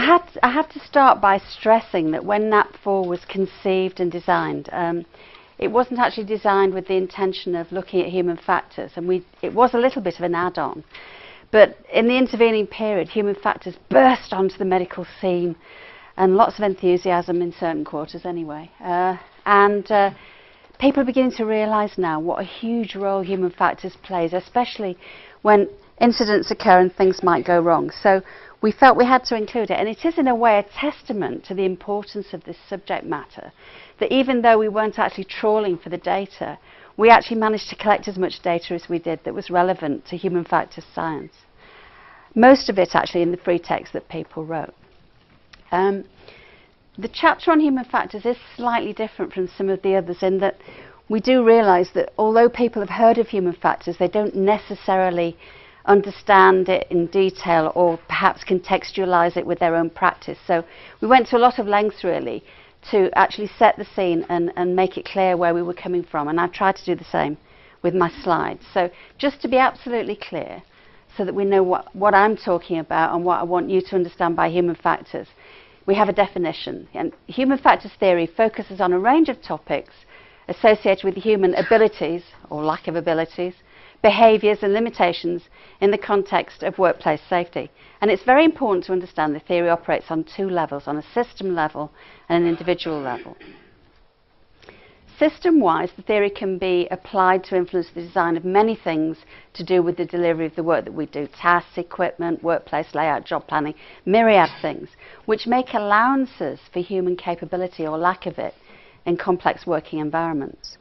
I had to start by stressing that when NAP4 was conceived and designed, it wasn't actually designed with the intention of looking at human factors, and it was a little bit of an add-on. But in the intervening period, human factors burst onto the medical scene, and lots of enthusiasm in certain quarters anyway. People are beginning to realise now what a huge role human factors plays, especially when incidents occur and things might go wrong. So we felt we had to include it, and it is in a way a testament to the importance of this subject matter, that even though we weren't actually trawling for the data, we actually managed to collect as much data as we did that was relevant to human factors science. Most of it actually in the free text that people wrote. The chapter on human factors is slightly different from some of the others in that we do realise that although people have heard of human factors, they don't necessarily understand it in detail or perhaps contextualise it with their own practice. So we went to a lot of lengths really to actually set the scene and make it clear where we were coming from, and I've tried to do the same with my slides. So just to be absolutely clear, so that we know what I'm talking about and what I want you to understand by human factors, we have a definition. And human factors theory focuses on a range of topics associated with human abilities, or lack of abilities, behaviours and limitations in the context of workplace safety. And it's very important to understand the theory operates on two levels, on a system level and an individual level. System-wise, the theory can be applied to influence the design of many things to do with the delivery of the work that we do: tasks, equipment, workplace layout, job planning, myriad things, which make allowances for human capability or lack of it in complex working environments.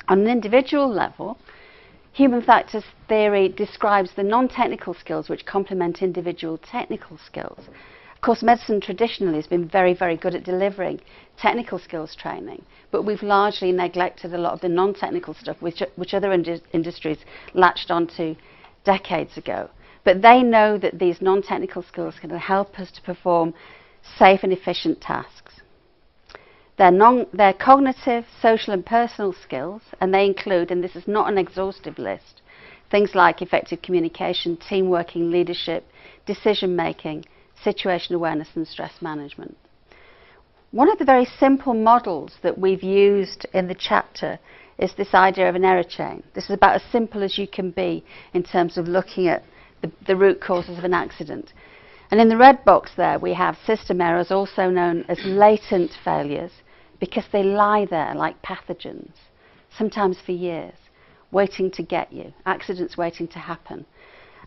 On an individual level, human factors theory describes the non-technical skills which complement individual technical skills. Of course, medicine traditionally has been very, very good at delivering technical skills training, but we've largely neglected a lot of the non-technical stuff which other industries latched onto decades ago. But they know that these non-technical skills can help us to perform safe and efficient tasks. They're cognitive, social and personal skills, and they include, and this is not an exhaustive list, things like effective communication, team working, leadership, decision making, situation awareness and stress management. One of the very simple models that we've used in the chapter is this idea of an error chain. This is about as simple as you can be in terms of looking at the root causes of an accident. And in the red box there we have system errors, also known as latent failures, because they lie there like pathogens, sometimes for years, waiting to get you, accidents waiting to happen.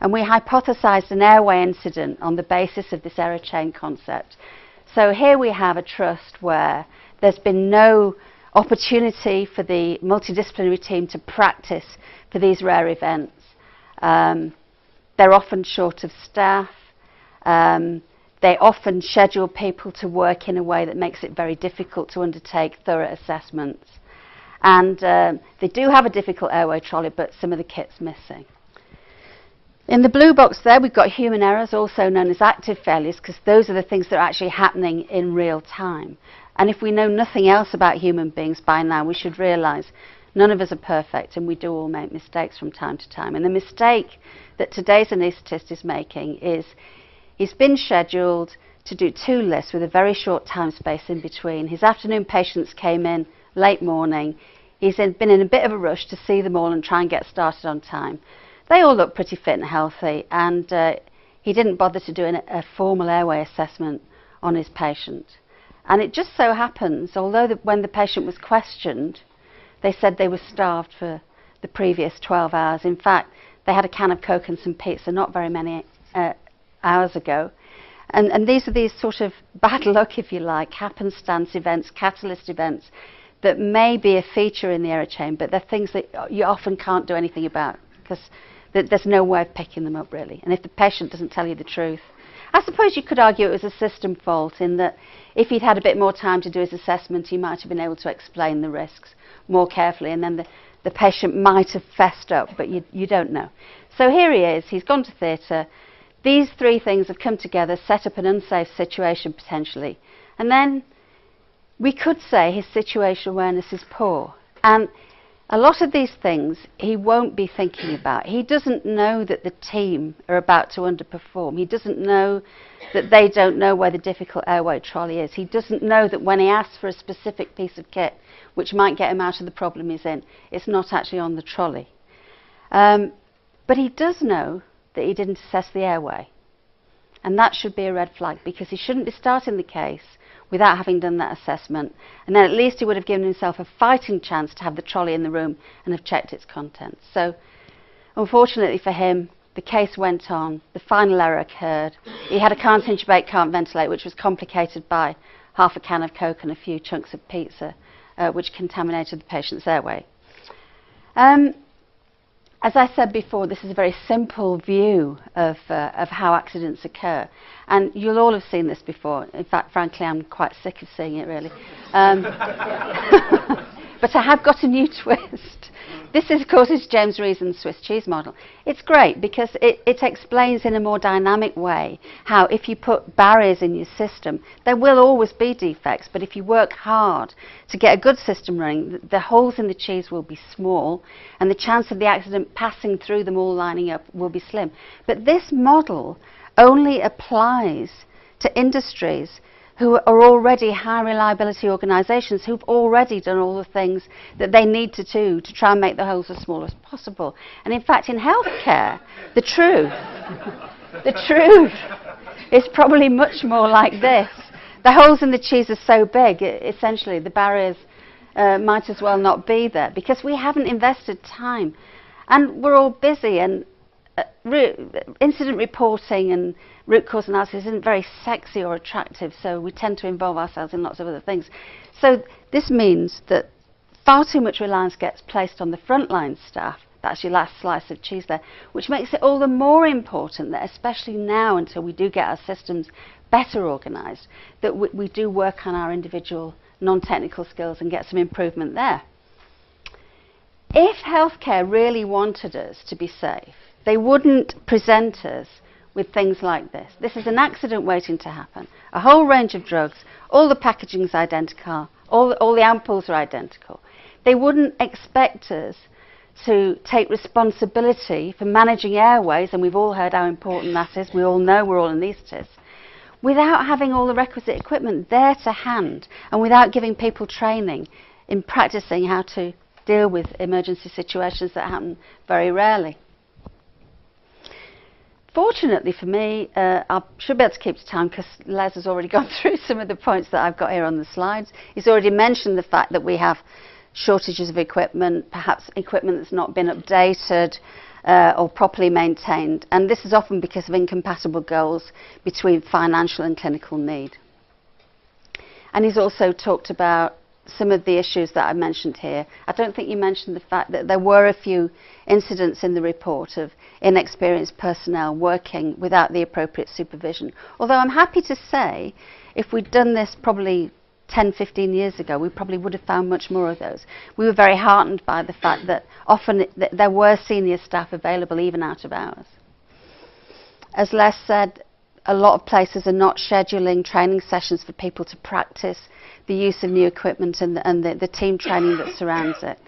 And we hypothesized an airway incident on the basis of this error chain concept. So here we have a trust where there's been no opportunity for the multidisciplinary team to practice for these rare events. They're often short of staff. They often schedule people to work in a way that makes it very difficult to undertake thorough assessments. And they do have a difficult airway trolley, but some of the kit's missing. In the blue box there, we've got human errors, also known as active failures, because those are the things that are actually happening in real time. And if we know nothing else about human beings by now, we should realise none of us are perfect, and we do all make mistakes from time to time. And the mistake that today's anaesthetist is making is he's been scheduled to do 2 lists with a very short time space in between. His afternoon patients came in late morning. He's been in a bit of a rush to see them all and try and get started on time. They all look pretty fit and healthy, and he didn't bother to do a formal airway assessment on his patient. And it just so happens, although when the patient was questioned, they said they were starved for the previous 12 hours. In fact, they had a can of Coke and some pizza not very many hours ago. And these are these sort of bad luck, if you like, happenstance events, catalyst events that may be a feature in the error chain, but they're things that you often can't do anything about, because there's no way of picking them up really. And if the patient doesn't tell you the truth, I suppose you could argue it was a system fault, in that if he'd had a bit more time to do his assessment, he might have been able to explain the risks more carefully, and then the patient might have fessed up, but you don't know. So here he is, he's gone to theatre. These 3 things have come together, set up an unsafe situation potentially, and then we could say his situational awareness is poor. And A lot of these things he won't be thinking about. He doesn't know that the team are about to underperform. He doesn't know that they don't know where the difficult airway trolley is. He doesn't know that when he asks for a specific piece of kit which might get him out of the problem he's in, it's not actually on the trolley. But he does know that he didn't assess the airway. And that should be a red flag, because he shouldn't be starting the case without having done that assessment. And then at least he would have given himself a fighting chance to have the trolley in the room and have checked its contents. So unfortunately for him, the case went on, the final error occurred. He had a can't intubate, can't ventilate, which was complicated by half a can of Coke and a few chunks of pizza, which contaminated the patient's airway. As I said before, this is a very simple view of how accidents occur. And you'll all have seen this before. In fact, frankly, I'm quite sick of seeing it, really. But I have got a new twist. This is, of course, is James Reason's Swiss cheese model. It's great because it explains in a more dynamic way how if you put barriers in your system, there will always be defects, but if you work hard to get a good system running, the holes in the cheese will be small and the chance of the accident passing through them all lining up will be slim. But this model only applies to industries who are already high reliability organisations, who've already done all the things that they need to do to try and make the holes as small as possible. And in fact, in healthcare, the truth is probably much more like this. The holes in the cheese are so big, essentially the barriers might as well not be there, because we haven't invested time. And we're all busy, and incident reporting and root cause analysis isn't very sexy or attractive, so we tend to involve ourselves in lots of other things. So this means that far too much reliance gets placed on the frontline staff. That's your last slice of cheese there, which makes it all the more important that, especially now until we do get our systems better organised, that we do work on our individual non-technical skills and get some improvement there. If healthcare really wanted us to be safe, they wouldn't present us with things like this. This is an accident waiting to happen. A whole range of drugs, all the packaging is identical, all the ampoules are identical. They wouldn't expect us to take responsibility for managing airways, and we've all heard how important that is. We all know we're all anaesthetists, without having all the requisite equipment there to hand and without giving people training in practicing how to deal with emergency situations that happen very rarely. Fortunately for me, I should be able to keep to time because Les has already gone through some of the points that I've got here on the slides. He's already mentioned the fact that we have shortages of equipment, perhaps equipment that's not been updated or properly maintained, and this is often because of incompatible goals between financial and clinical need. And he's also talked about some of the issues that I mentioned here. I don't think you mentioned the fact that there were a few incidents in the report of inexperienced personnel working without the appropriate supervision. Although I'm happy to say, if we'd done this probably 10, 15 years ago, we probably would have found much more of those. We were very heartened by the fact that often there were senior staff available even out of hours. As Les said, a lot of places are not scheduling training sessions for people to practice the use of new equipment and the team training that surrounds it.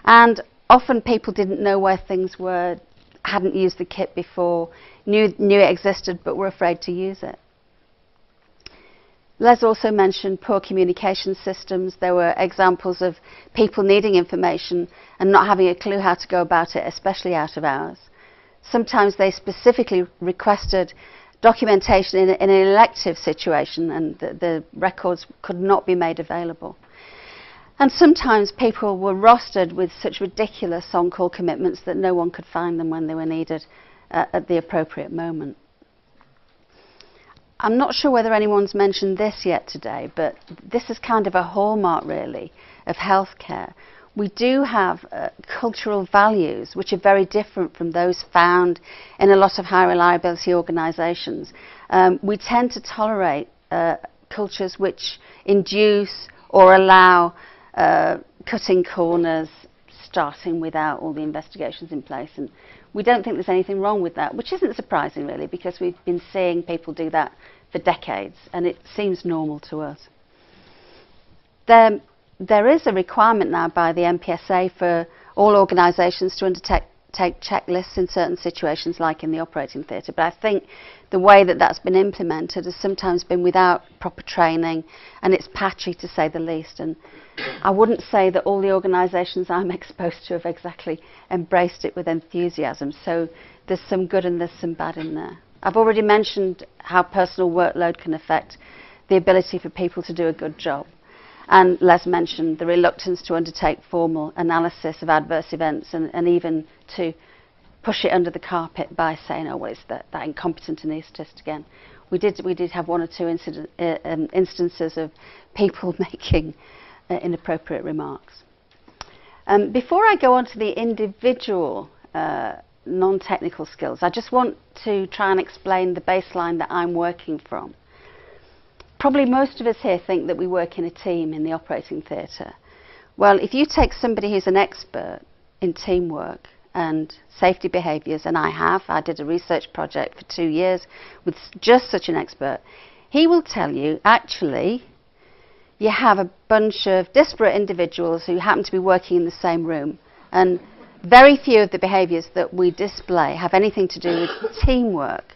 And often people didn't know where things were, hadn't used the kit before, knew it existed but were afraid to use it. Les also mentioned poor communication systems. There were examples of people needing information and not having a clue how to go about it, especially out of hours. Sometimes they specifically requested documentation in an elective situation, and the records could not be made available. And sometimes people were rostered with such ridiculous on-call commitments that no one could find them when they were needed at the appropriate moment. I'm not sure whether anyone's mentioned this yet today, but this is kind of a hallmark, really, of healthcare. We do have cultural values which are very different from those found in a lot of high reliability organisations. We tend to tolerate cultures which induce or allow cutting corners, starting without all the investigations in place. And we don't think there's anything wrong with that, which isn't surprising really, because we've been seeing people do that for decades and it seems normal to us. There there is a requirement now by the MPSA for all organisations to undertake checklists in certain situations, like in the operating theatre. But I think the way that that's been implemented has sometimes been without proper training, and it's patchy to say the least. And I wouldn't say that all the organisations I'm exposed to have exactly embraced it with enthusiasm. So there's some good and there's some bad in there. I've already mentioned how personal workload can affect the ability for people to do a good job. And Les mentioned the reluctance to undertake formal analysis of adverse events and even to push it under the carpet by saying, oh, well, it's that incompetent anaesthetist again. We did have one or two instances of people making inappropriate remarks. Before I go on to the individual non-technical skills, I just want to try and explain the baseline that I'm working from. Probably most of us here think that we work in a team in the operating theatre. Well, if you take somebody who's an expert in teamwork and safety behaviours, and I did a research project for 2 years with just such an expert, he will tell you, actually, you have a bunch of disparate individuals who happen to be working in the same room, and very few of the behaviours that we display have anything to do with teamwork.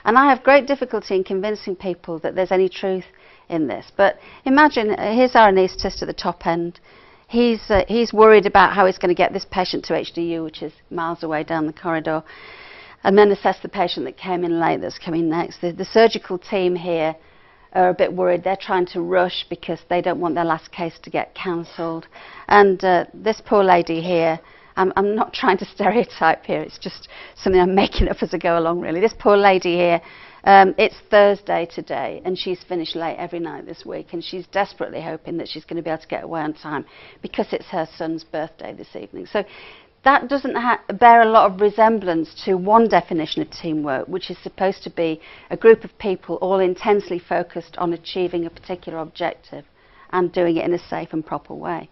And I have great difficulty in convincing people that there's any truth in this. But imagine, here's our anaesthetist at the top end. He's worried about how he's going to get this patient to HDU, which is miles away down the corridor, and then assess the patient that came in late that's coming next. The surgical team here are a bit worried. They're trying to rush because they don't want their last case to get cancelled. And this poor lady here, I'm not trying to stereotype here, it's just something I'm making up as I go along, really. This poor lady here, it's Thursday today, and she's finished late every night this week, and she's desperately hoping that she's going to be able to get away on time because it's her son's birthday this evening. So that doesn't bear a lot of resemblance to one definition of teamwork, which is supposed to be a group of people all intensely focused on achieving a particular objective and doing it in a safe and proper way.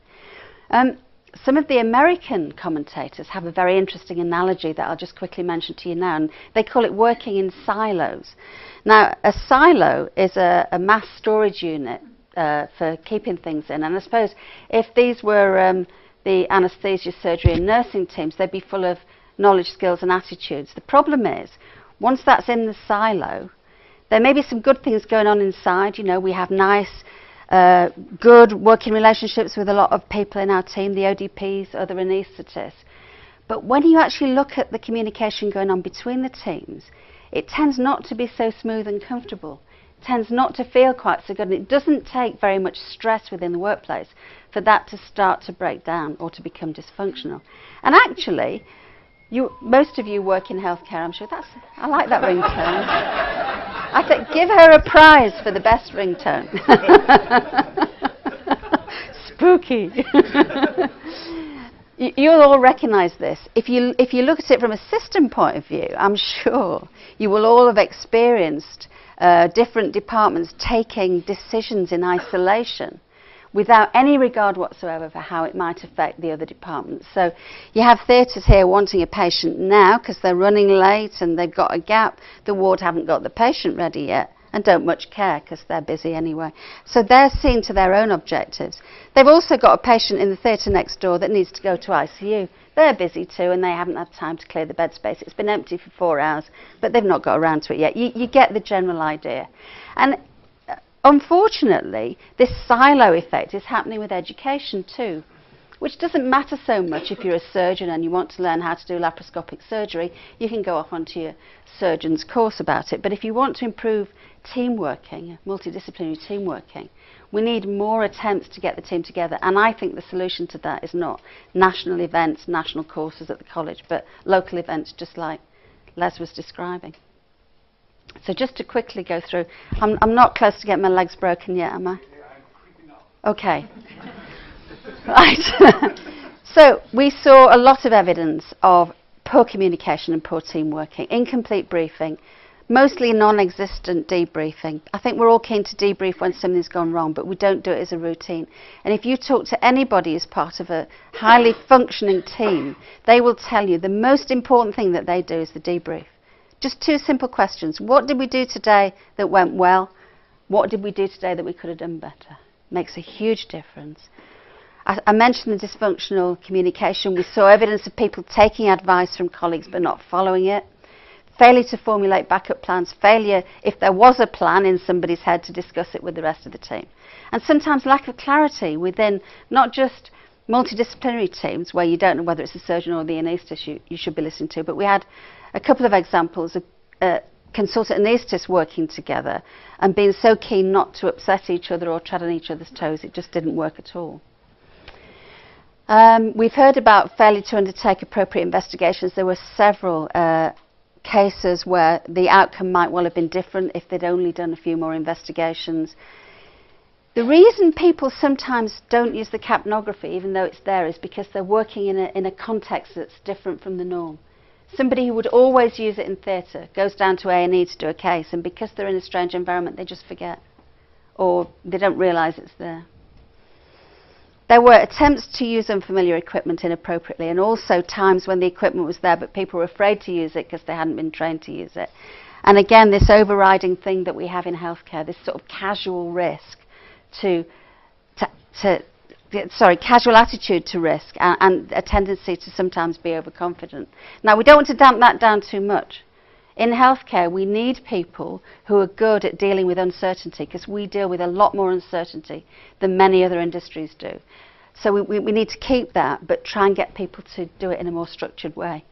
Some of the American commentators have a very interesting analogy that I'll just quickly mention to you now, and they call it working in silos. Now, a silo is a mass storage unit for keeping things in, and I suppose if these were the anaesthesia, surgery and nursing teams, they'd be full of knowledge, skills and attitudes. The problem is, once that's in the silo, there may be some good things going on inside. You know, we have nice good working relationships with a lot of people in our team, the ODPs, other anaesthetists. But when you actually look at the communication going on between the teams, it tends not to be so smooth and comfortable. It tends not to feel quite so good, and it doesn't take very much stress within the workplace for that to start to break down or to become dysfunctional. And actually, most of you work in healthcare, I'm sure. I like that ringtone. I said, give her a prize for the best ringtone. Spooky. You'll all recognise this. If you look at it from a system point of view, I'm sure you will all have experienced different departments taking decisions in isolation without any regard whatsoever for how it might affect the other departments. So you have theatres here wanting a patient now because they're running late and they've got a gap. The ward haven't got the patient ready yet and don't much care because they're busy anyway. So they're seeing to their own objectives. They've also got a patient in the theatre next door that needs to go to ICU. They're busy too and they haven't had time to clear the bed space. It's been empty for 4 hours, but they've not got around to it yet. You get the general idea. And unfortunately, this silo effect is happening with education too, which doesn't matter so much if you're a surgeon and you want to learn how to do laparoscopic surgery. You can go off onto your surgeon's course about it. But if you want to improve team working, multidisciplinary team working, we need more attempts to get the team together. And I think the solution to that is not national events, national courses at the college, but local events just like Les was describing. So just to quickly go through, I'm not close to getting my legs broken yet, am I? Yeah, I'm creeping up. Okay. Right. So we saw a lot of evidence of poor communication and poor team working, incomplete briefing, mostly non-existent debriefing. I think we're all keen to debrief when something's gone wrong, but we don't do it as a routine. And if you talk to anybody as part of a highly functioning team, they will tell you the most important thing that they do is the debrief. Just 2 simple questions. What did we do today that went well? What did we do today that we could have done better? Makes a huge difference. I mentioned the dysfunctional communication. We saw evidence of people taking advice from colleagues but not following it. Failure to formulate backup plans. Failure, if there was a plan in somebody's head, to discuss it with the rest of the team. And sometimes lack of clarity within not just multidisciplinary teams where you don't know whether it's the surgeon or the anaesthetist you should be listening to, but we had a couple of examples of consultant anaesthetists working together and being so keen not to upset each other or tread on each other's toes, it just didn't work at all. We've heard about failure to undertake appropriate investigations. There were several cases where the outcome might well have been different if they'd only done a few more investigations. The reason people sometimes don't use the capnography, even though it's there, is because they're working in a context that's different from the norm. Somebody who would always use it in theatre goes down to A&E to do a case, and because they're in a strange environment, they just forget, or they don't realise it's there. There were attempts to use unfamiliar equipment inappropriately, and also times when the equipment was there but people were afraid to use it because they hadn't been trained to use it. And again, this overriding thing that we have in healthcare, this sort of casual risk casual attitude to risk and a tendency to sometimes be overconfident. Now, we don't want to damp that down too much. In healthcare, we need people who are good at dealing with uncertainty, because we deal with a lot more uncertainty than many other industries do. So we need to keep that, but try and get people to do it in a more structured way.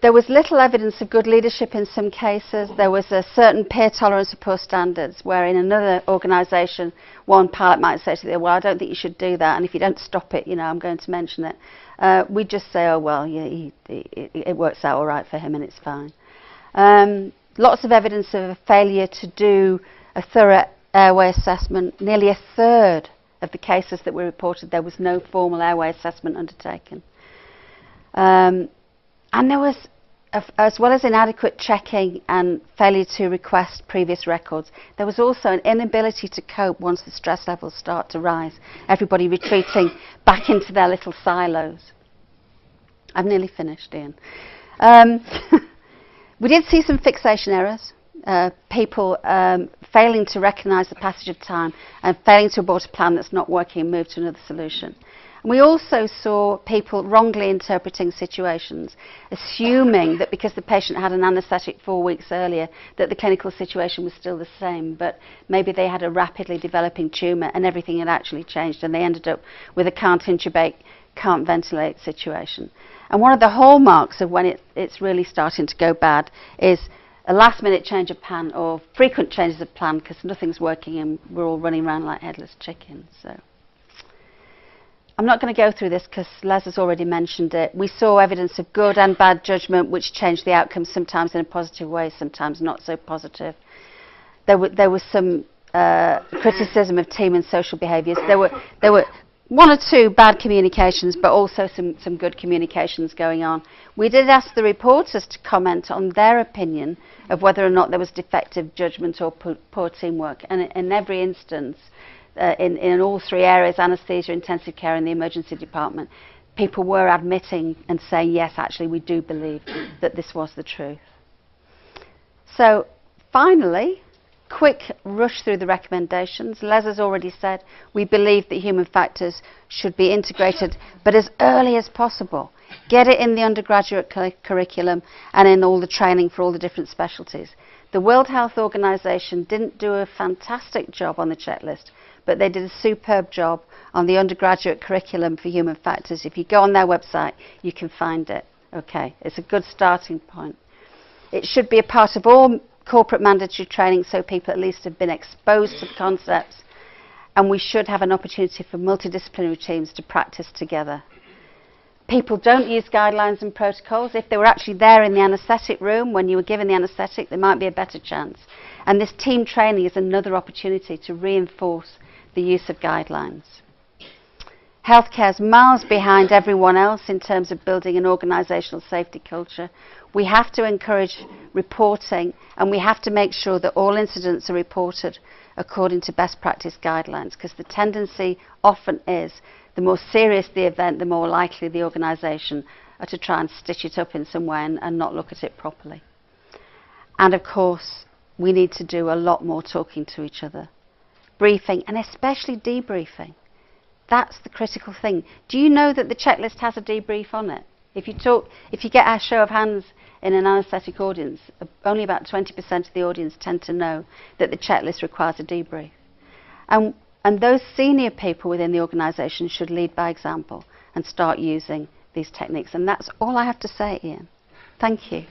There was little evidence of good leadership in some cases. There was a certain peer tolerance of poor standards, where in another organisation, one pilot might say to the other, well, I don't think you should do that, and if you don't stop it, you know, I'm going to mention it. We just say, oh, well, yeah, it works out all right for him and it's fine. Lots of evidence of a failure to do a thorough airway assessment. Nearly a third of the cases that were reported, there was no formal airway assessment undertaken. And there was, as well as inadequate checking and failure to request previous records, there was also an inability to cope once the stress levels start to rise. Everybody retreating back into their little silos. I've nearly finished, Ian. We did see some fixation errors. People failing to recognise the passage of time and failing to abort a plan that's not working and move to another solution. We also saw people wrongly interpreting situations, assuming that because the patient had an anaesthetic 4 weeks earlier, that the clinical situation was still the same, but maybe they had a rapidly developing tumour and everything had actually changed, and they ended up with a can't intubate, can't ventilate situation. And one of the hallmarks of when it's really starting to go bad is a last-minute change of plan or frequent changes of plan because nothing's working and we're all running around like headless chickens. So I'm not going to go through this because Les has already mentioned it. We saw evidence of good and bad judgment which changed the outcome, sometimes in a positive way, sometimes not so positive. There was some criticism of team and social behaviours. There were one or two bad communications, but also some good communications going on. We did ask the reporters to comment on their opinion of whether or not there was defective judgment or poor teamwork. And in every instance, in all three areas, anaesthesia, intensive care and the emergency department, people were admitting and saying, yes, actually, we do believe that this was the truth. So finally, quick rush through the recommendations. Les has already said we believe that human factors should be integrated, but as early as possible. Get it in the undergraduate curriculum and in all the training for all the different specialties. The World Health Organization didn't do a fantastic job on the checklist, but they did a superb job on the undergraduate curriculum for human factors. If you go on their website, you can find it. Okay, it's a good starting point. It should be a part of all corporate mandatory training so people at least have been exposed to the concepts, and we should have an opportunity for multidisciplinary teams to practice together. People don't use guidelines and protocols. If they were actually there in the anaesthetic room when you were given the anaesthetic, there might be a better chance. And this team training is another opportunity to reinforce the use of guidelines. Healthcare is miles behind everyone else in terms of building an organisational safety culture. We have to encourage reporting, and we have to make sure that all incidents are reported according to best practice guidelines, because the tendency often is the more serious the event, the more likely the organisation are to try and stitch it up in some way and not look at it properly. And of course, we need to do a lot more talking to each other, briefing and especially debriefing. That's the critical thing. Do you know that the checklist has a debrief on it? If you get a show of hands in an anaesthetic audience, only about 20% of the audience tend to know that the checklist requires a debrief. And those senior people within the organisation should lead by example and start using these techniques. And that's all I have to say, Ian. Thank you.